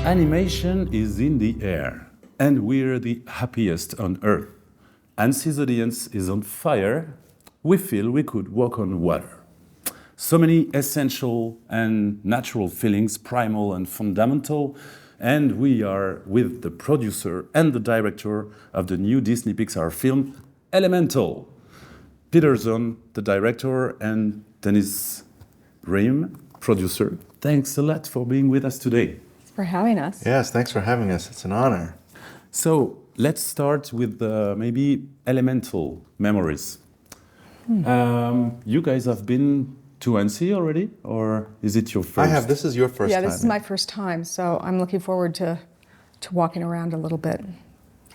Animation is in the air, and we're the happiest on earth. Annecy's audience is on fire. We feel we could walk on water. So many essential and natural feelings, primal and fundamental, and we are with the producer and the director of the new Disney Pixar film, Elemental. Peter Sohn, the director, and Denise Ream, producer. Thanks a lot for being with us today. Thanks for having us. Yes, thanks for having us. It's an honor. So let's start with maybe elemental memories. You guys have been to Annecy already, or is it your first? I have. This is your first time. Yeah, this is my first time, so I'm looking forward to walking around a little bit.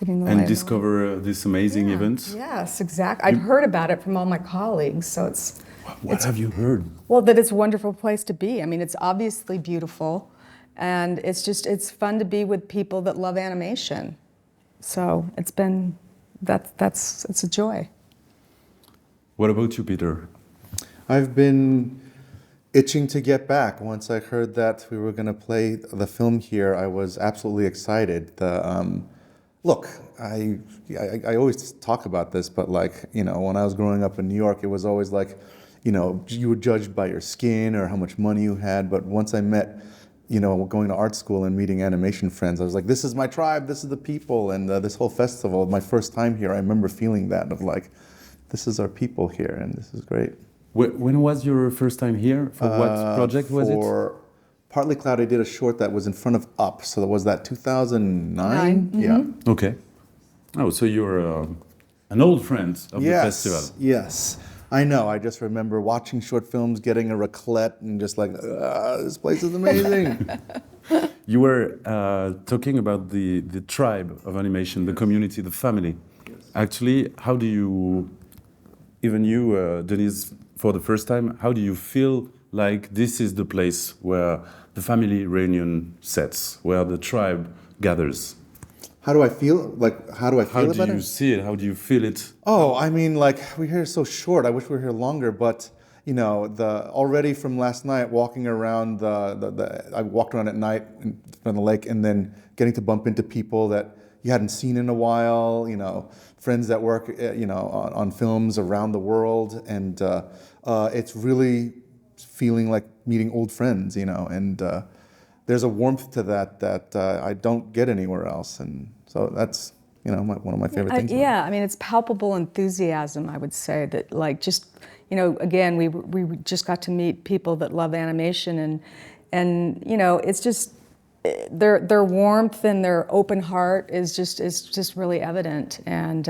And discover this amazing event. Yes, exactly. I've heard about it from all my colleagues, so it's... What have you heard? Well, that it's a wonderful place to be. I mean, it's obviously beautiful, and it's fun to be with people that love animation. So it's a joy. What about you, Peter? I've been itching to get back. Once I heard that we were going to play the film here, I was absolutely excited. Look, I always talk about this, but when I was growing up in New York, it was always like, you were judged by your skin or how much money you had. But once I met, going to art school and meeting animation friends, I was like, this is my tribe, this is the people. And this whole festival, my first time here, I remember feeling that of like, this is our people here and this is great. When was your first time here? For what project was it? For Partly Cloud, I did a short that was in front of Up. So was that 2009? Mm-hmm. Yeah. Okay. Oh, so you're an old friend of the festival. Yes. I know. I just remember watching short films, getting a raclette, and just like, this place is amazing. You were talking about the tribe of animation, the community, the family. Yes. Actually, how do you, even you, Denise, for the first time, how do you feel like this is the place where the family reunion sets, where the tribe gathers? How do I feel? How do I feel about it? How do you see it? How do you feel it? Oh, I mean, we're here so short. I wish we were here longer, but already from last night, walking around I walked around at night on the lake, and then getting to bump into people that you hadn't seen in a while. Friends that work, on films around the world, and it's really feeling like meeting old friends, and there's a warmth to that I don't get anywhere else, and so that's one of my favorite things. Yeah, I mean, it's palpable enthusiasm. I would say that, again, we just got to meet people that love animation, and it's just their warmth and their open heart is just really evident, and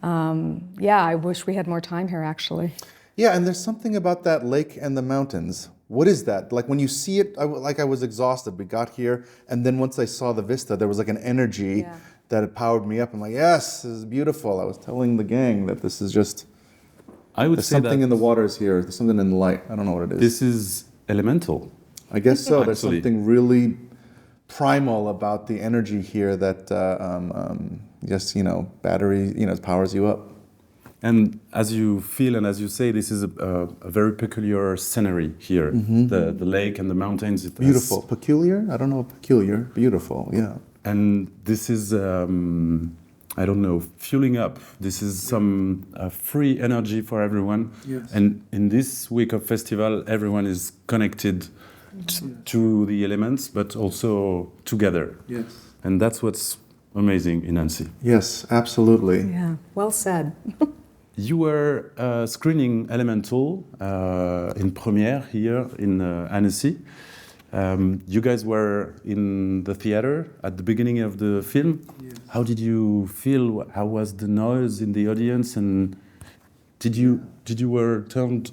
I wish we had more time here, actually. Yeah, and there's something about that lake and the mountains. What is that? Like when you see it, I was exhausted. We got here, and then once I saw the vista, there was like an energy that had powered me up. I'm like, yes, this is beautiful. I was telling the gang that this is just, there's something in the waters here. There's something in the light. I don't know what it is. This is elemental. I guess so. There's something really primal about the energy here that battery, powers you up. And as you feel and as you say, this is a very peculiar scenery here. Mm-hmm. The lake and the mountains. Beautiful. Peculiar? I don't know. Peculiar. Beautiful. Yeah. And this is, fueling up. This is some free energy for everyone. Yes. And in this week of festival, everyone is connected to the elements, but also together. Yes. And that's what's amazing in Annecy. Yes, absolutely. Yeah, well said. You were screening Elemental in premiere here in Annecy. You guys were in the theater at the beginning of the film. Yes. How did you feel? How was the noise in the audience? And did you were turned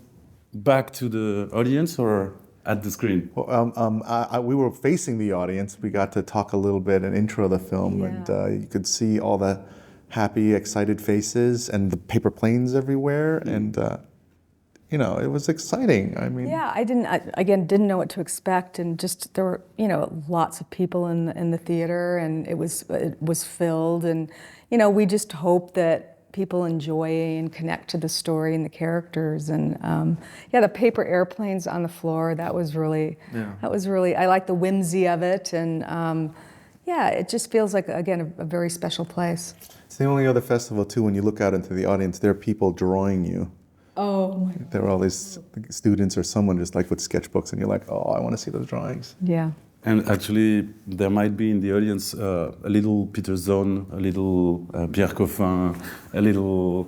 back to the audience or at the screen? Well, we were facing the audience. We got to talk a little bit and intro the film, and you could see all the happy, excited faces and the paper planes everywhere, and it was exciting. I mean, I didn't know what to expect, and just there were lots of people in the theater, and it was filled, and we just hope that people enjoy and connect to the story and the characters. And yeah, the paper airplanes on the floor, that was really, I like the whimsy of it. And yeah, it just feels like, again, a very special place. It's the only other festival, too, when you look out into the audience, there are people drawing you. Oh. There are all these students or someone just like with sketchbooks, and you're like, oh, I want to see those drawings. Yeah. And actually, there might be in the audience a little Peter Sohn, a little Pierre Coffin, a little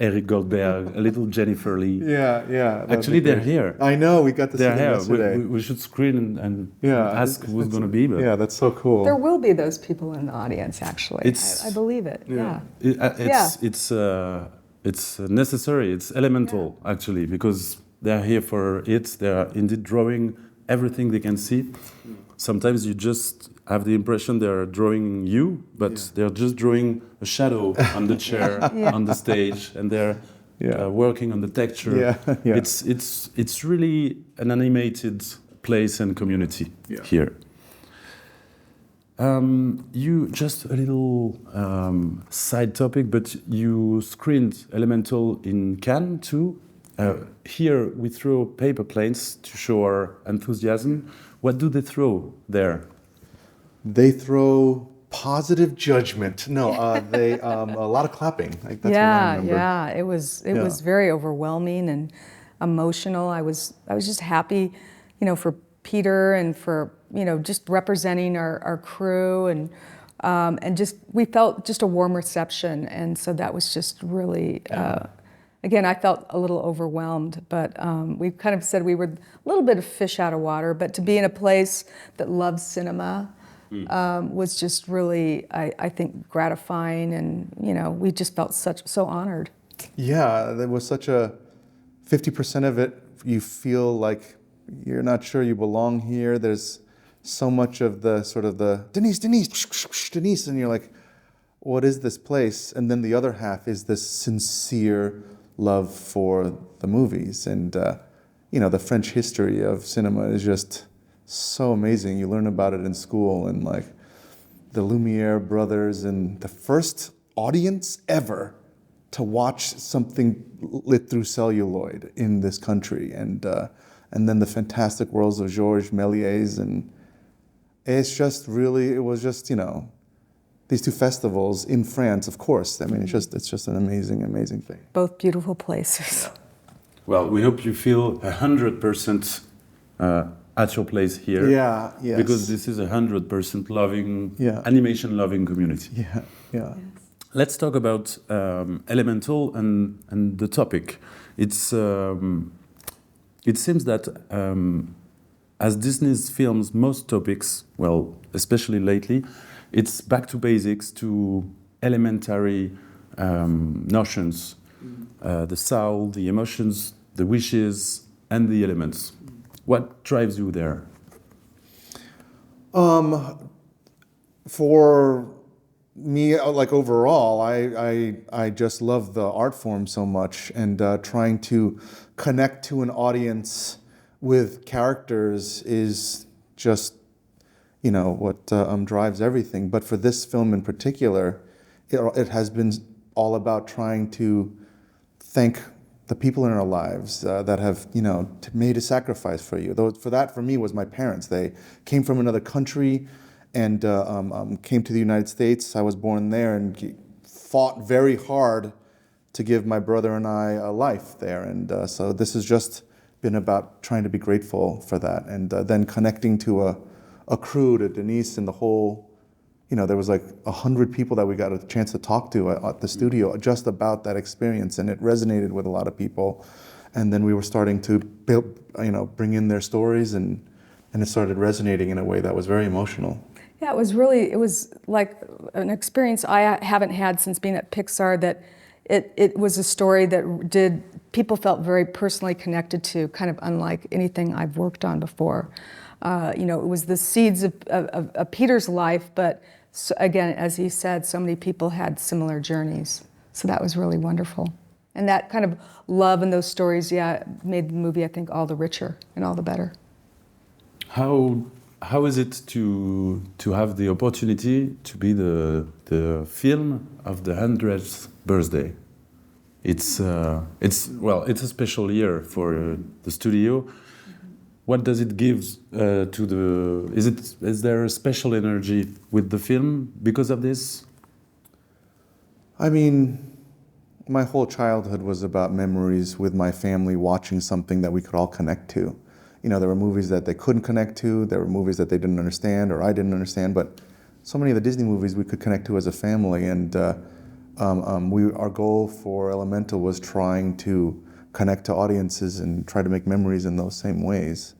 Eric Goldberg, a little Jennifer Lee. Yeah. Actually, they're here. I know, we got to see them yesterday. We should screen and ask who's going to be. But yeah, that's so cool. There will be those people in the audience, actually. I believe it, yeah. It's necessary, it's elemental, actually, because they're here for it. They are indeed drawing everything they can see. Sometimes you just have the impression they're drawing you, but they're just drawing a shadow on the chair, on the stage, and they're working on the texture. It's really an animated place and community here. You just a little side topic, but you screened Elemental in Cannes too. Here we throw paper planes to show our enthusiasm. What do they throw there? They throw positive judgment. No, they a lot of clapping. Like, that's what I remember. Yeah. It was very overwhelming and emotional. I was just happy, for Peter and for just representing our crew and just we felt just a warm reception, and so that was just really. Again, I felt a little overwhelmed, but we kind of said we were a little bit of fish out of water, but to be in a place that loves cinema was just really, I think, gratifying, and we just felt so honored. Yeah, there was such a 50% of it, you feel like you're not sure you belong here. There's so much of the sort of the Denise, and you're like, what is this place? And then the other half is this sincere love for the movies, and the French history of cinema is just so amazing. You learn about it in school, and like the Lumiere brothers, and the first audience ever to watch something lit through celluloid in this country, and then the fantastic worlds of Georges Méliès, and it was just these two festivals in France, of course. I mean, it's just an amazing thing. Both beautiful places. Well, we hope you feel 100% at your place here. Yeah, yes. Because this is 100% loving, animation-loving community. Yeah. Yes. Let's talk about Elemental and the topic. It seems that as Disney's films, most topics, well, especially lately, it's back to basics, to elementary notions, the soul, the emotions, the wishes, and the elements. What drives you there? For me, like overall, I just love the art form so much, and trying to connect to an audience with characters is just what drives everything. But for this film in particular, it has been all about trying to thank the people in our lives that have made a sacrifice for you. For me was my parents. They came from another country and came to the United States. I was born there and fought very hard to give my brother and I a life there. And so this has just been about trying to be grateful for that, and then connecting to a crew, to Denise and the whole, there was like 100 people that we got a chance to talk to at the studio just about that experience, and it resonated with a lot of people. And then we were starting to bring in their stories, and it started resonating in a way that was very emotional. Yeah, it was like an experience I haven't had since being at Pixar, that it was a story that people felt very personally connected to, kind of unlike anything I've worked on before. It was the seeds of Peter's life, but again, as he said, so many people had similar journeys. So that was really wonderful. And that kind of love and those stories, made the movie, I think, all the richer and all the better. How how is it to have the opportunity to be the film of the 100th birthday? It's it's a special year for the studio. What does it give to the? Is there a special energy with the film because of this? I mean, my whole childhood was about memories with my family watching something that we could all connect to. You know, there were movies that they couldn't connect to, there were movies that they didn't understand or I didn't understand, but so many of the Disney movies we could connect to as a family. And our goal for Elemental was trying to connect to audiences and try to make memories in those same ways.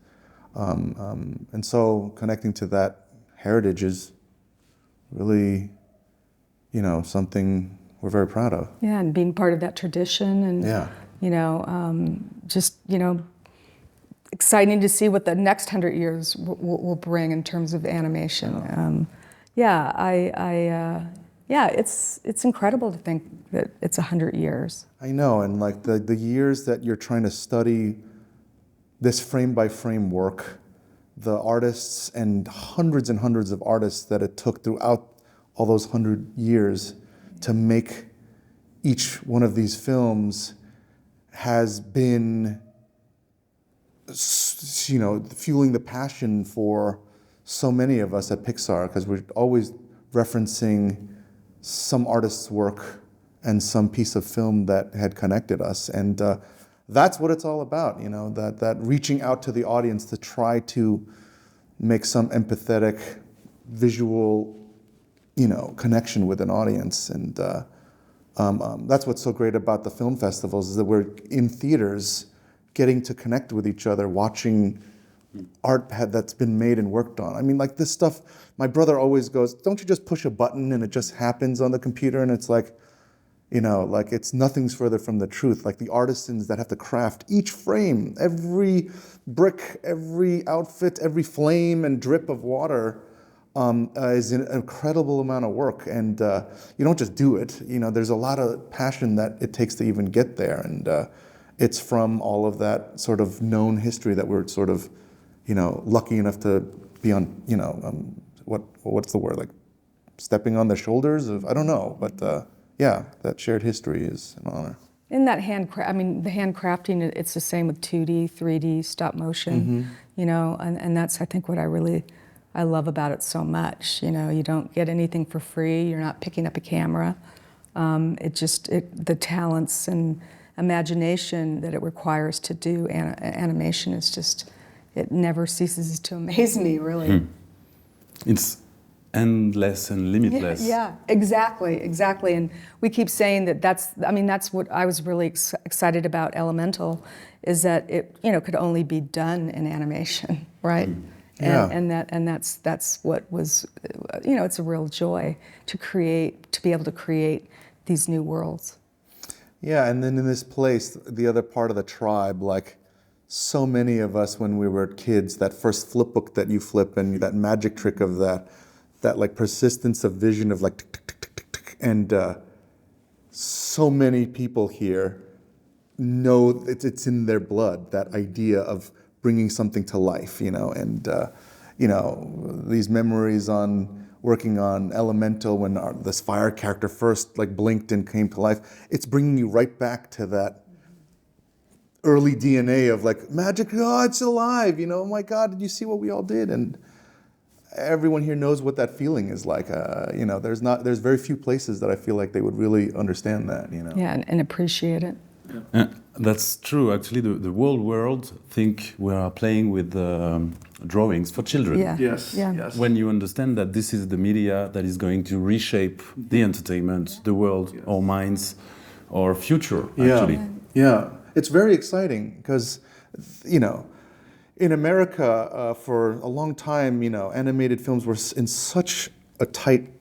And so connecting to that heritage is really, you know, something we're very proud of. Yeah, and being part of that tradition, and Yeah. you know, just exciting to see what the next 100 years will bring in terms of animation. It's incredible to think that it's 100 years. I know, and like the years that you're trying to study this frame by frame work, the artists and hundreds of artists that it took throughout all those 100 years to make each one of these films has been, you know, fueling the passion for so many of us at Pixar, because we're always referencing some artist's work and some piece of film that had connected us. And that's what it's all about, you know, that reaching out to the audience to try to make some empathetic visual, you know, connection with an audience. And that's what's so great about the film festivals, is that we're in theaters getting to connect with each other, watching art that's been made and worked on. I mean, like this stuff, my brother always goes, don't you just push a button and it just happens on the computer? And it's like, you know, like it's nothing's further from the truth. Like the artisans that have to craft each frame, every brick, every outfit, every flame and drip of water is an incredible amount of work. And you don't just do it. You know, there's a lot of passion that it takes to even get there. And it's from all of that sort of known history that we're sort of, you know, lucky enough to be on, you know, what's the word, like stepping on the shoulders of, I don't know, but yeah, that shared history is an honor. In that the handcrafting, it's the same with 2D, 3D, stop motion, you know, and that's, I think, what I love about it so much. You know, you don't get anything for free, you're not picking up a camera. The talents and imagination that it requires to do animation is just, it never ceases to amaze me, really. It's endless and limitless. Yeah, exactly. And we keep saying that's what I was really excited about Elemental, is that it, you know, could only be done in animation, right? Yeah. And that's what was, you know, it's a real joy to be able to create these new worlds. Yeah, and then in this place, the other part of the tribe, like so many of us when we were kids, that first flip book that you flip and that magic trick of that like persistence of vision of like tick, tick, tick, tick, tick, tick. And so many people here know it's in their blood, that idea of bringing something to life, you know, and you know, these memories on working on Elemental when this fire character first like blinked and came to life, it's bringing you right back to that early DNA of like magic. Oh, it's alive, you know. Oh my God, did you see what we all did? And everyone here knows what that feeling is like. You know, there's very few places that I feel like they would really understand that, you know. Yeah, and appreciate it. That's true. Actually, the whole world think we are playing with drawings for children. Yeah. Yes. Yeah. Yes. When you understand that this is the media that is going to reshape the entertainment, the world, our minds, our future, actually. Yeah. It's very exciting because, you know, in America, for a long time, you know, animated films were in such a tight,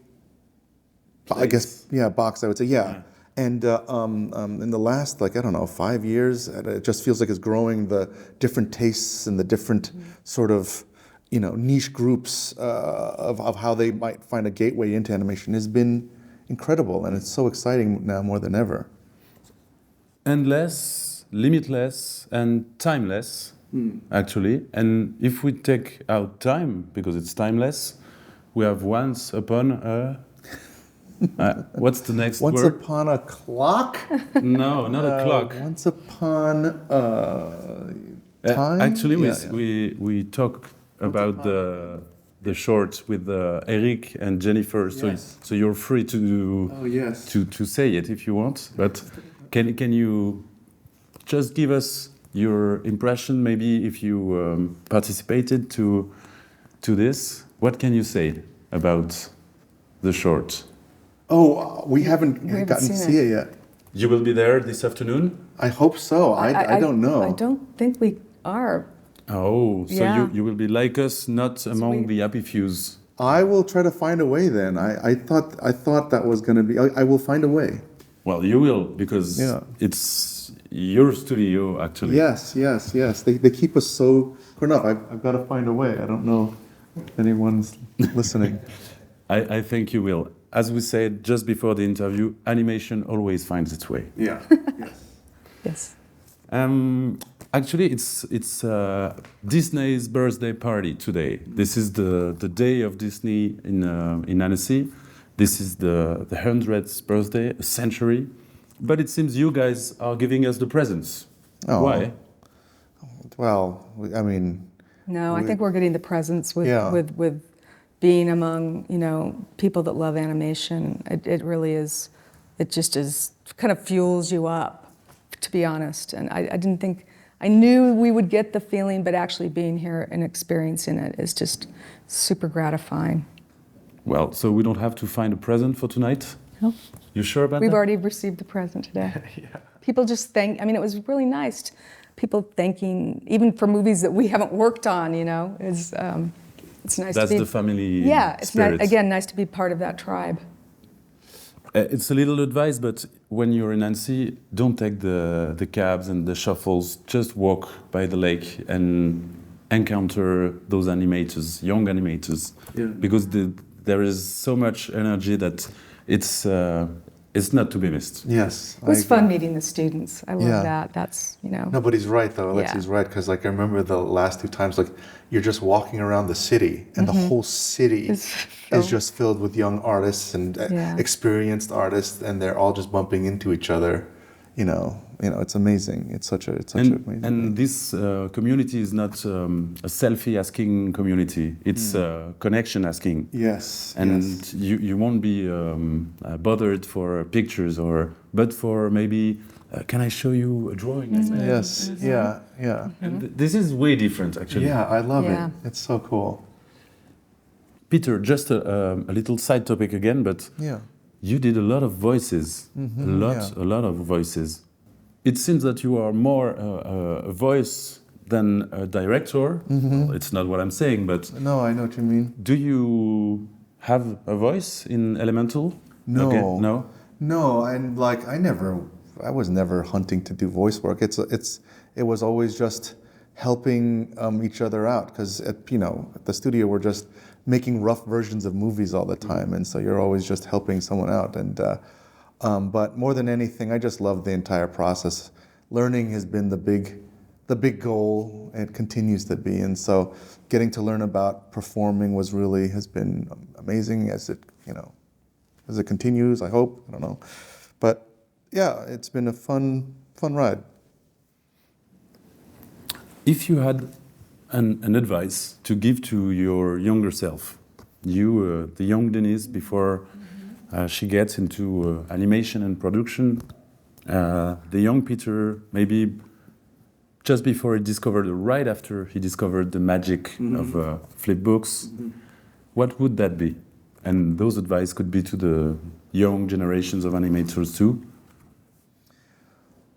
I guess, box, I would say, yeah. And in the last, like, I don't know, 5 years, it just feels like it's growing, the different tastes and the different sort of, you know, niche groups of how they might find a gateway into animation has been incredible. And it's so exciting now more than ever. Endless, limitless, and timeless. actually. And if we take out time, because it's timeless, we have once upon a... what's the next Once word? upon a clock? No, not a clock. Once upon time? Actually, Yeah. we talk about the short with Eric and Jennifer, so Yes. so you're free to Oh, yes. to say it if you want. But can you just give us your impression, maybe if you participated to this? What can you say about the short? Oh, we haven't haven't gotten to seen see it. it yet. You will be there this afternoon. I hope so. I don't know. I don't think we are. Oh, so Yeah. you will be like us, not among we- the happy fews. I will try to find a way then. I thought that was going to be. I will find a way. Well, you will, because Yeah. it's your studio, actually. Yes. They keep us so. Enough. I've got to find a way. I don't know if anyone's listening. I think you will. As we said just before the interview, animation always finds its way. Yeah. Yes. Yes. Actually, it's Disney's birthday party today. This is the day of Disney in Annecy. This is the 100th birthday, a century. But it seems you guys are giving us the presents. Oh. Why? Well, I mean, No, I think we're getting the presents with Yeah. with being among people that love animation. It really is. It just is kind of fuels you up, to be honest. And I didn't think I knew we would get the feeling, but actually being here and experiencing it is just super gratifying. Well, so we don't have to find a present for tonight? No. You sure about We've that? already received the present today. People just thank. I mean, it was really nice. People thanking, even for movies that we haven't worked on. It's nice. That's to be, the family Yeah, it's spirit. again nice to be part of that tribe. It's a little advice, but when you're in Annecy, don't take the cabs and the shuffles. Just walk by the lake and encounter those animators, young animators, because there is so much energy that it's not to be missed. yes. It was I fun agree. meeting the students. I love Yeah. that. That's No, but he's right though. Alexi's right because like I remember the last two times like you're just walking around the city and the whole city It's is so- just filled with young artists and Yeah. experienced artists and they're all just bumping into each other. It's amazing. It's such an amazing And thing. this community is not a selfie asking community. It's a connection asking. Yes. And yes. you won't be bothered for pictures but for maybe, can I show you a drawing? I made? Yes. Yeah. Yeah. And this is way different, actually. Yeah. I love Yeah. it. It's so cool. Peter, just a little side topic again, but Yeah. you did a lot of voices, a lot of voices. It seems that you are more a voice than a director. Well, it's not what I'm saying, but No, I know what you mean. do you have a voice in Elemental? No. Okay, no? No, and like I was never hunting to do voice work. It was always just helping each other out because at the studio we're just making rough versions of movies all the time, and so you're always just helping someone out. And but more than anything, I just love the entire process. Learning has been the big goal, and it continues to be. And so getting to learn about performing has been amazing as it continues, I hope. I don't know. But yeah, it's been a fun ride. If you had an advice to give to your younger self, the young Denise, before she gets into animation and production, the young Peter, maybe just before right after he discovered the magic of flip books, what would that be? And those advice could be to the young generations of animators too.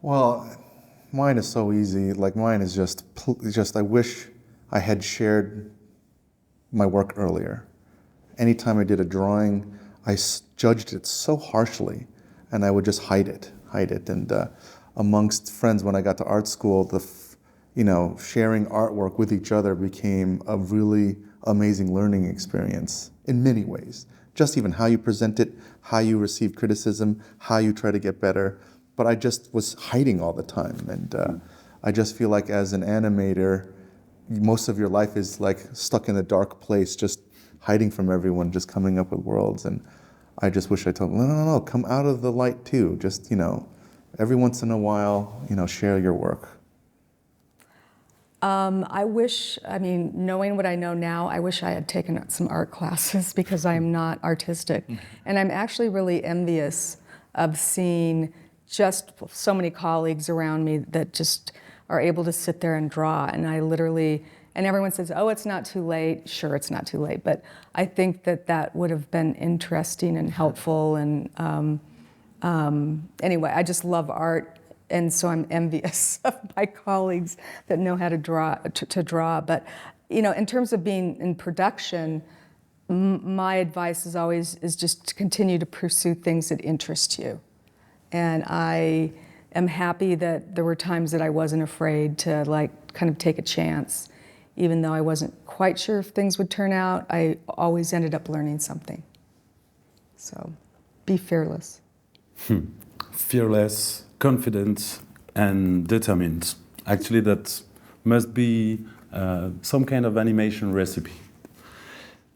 Well, mine is so easy. Like mine is just I wish I had shared my work earlier. Anytime I did a drawing, I judged it so harshly, and I would just hide it. And amongst friends, when I got to art school, sharing artwork with each other became a really amazing learning experience in many ways. Just even how you present it, how you receive criticism, how you try to get better. But I just was hiding all the time, and I just feel like as an animator, most of your life is like stuck in a dark place, just hiding from everyone, just coming up with worlds. And I just wish I told them, no, come out of the light too. Just, every once in a while, share your work. I wish, knowing what I know now, I wish I had taken some art classes because I am not artistic. And I'm actually really envious of seeing just so many colleagues around me that just are able to sit there and draw. And I literally, and everyone says, oh, it's not too late. Sure, it's not too late. But I think that would have been interesting and helpful. And anyway, I just love art. And so I'm envious of my colleagues that know how to draw. But, in terms of being in production, my advice is just to continue to pursue things that interest you. And I am happy that there were times that I wasn't afraid to kind of take a chance. Even though I wasn't quite sure if things would turn out, I always ended up learning something. So be fearless. Fearless, confident, and determined. Actually, that must be some kind of animation recipe.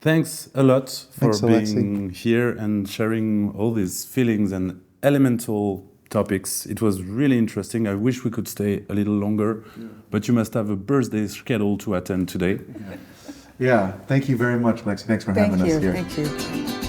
Thanks a lot for being here and sharing all these feelings and elemental topics. It was really interesting. I wish we could stay a little longer, but you must have a birthday schedule to attend today. Yeah, thank you very much, Lexi. Thanks for having us here. Thank you.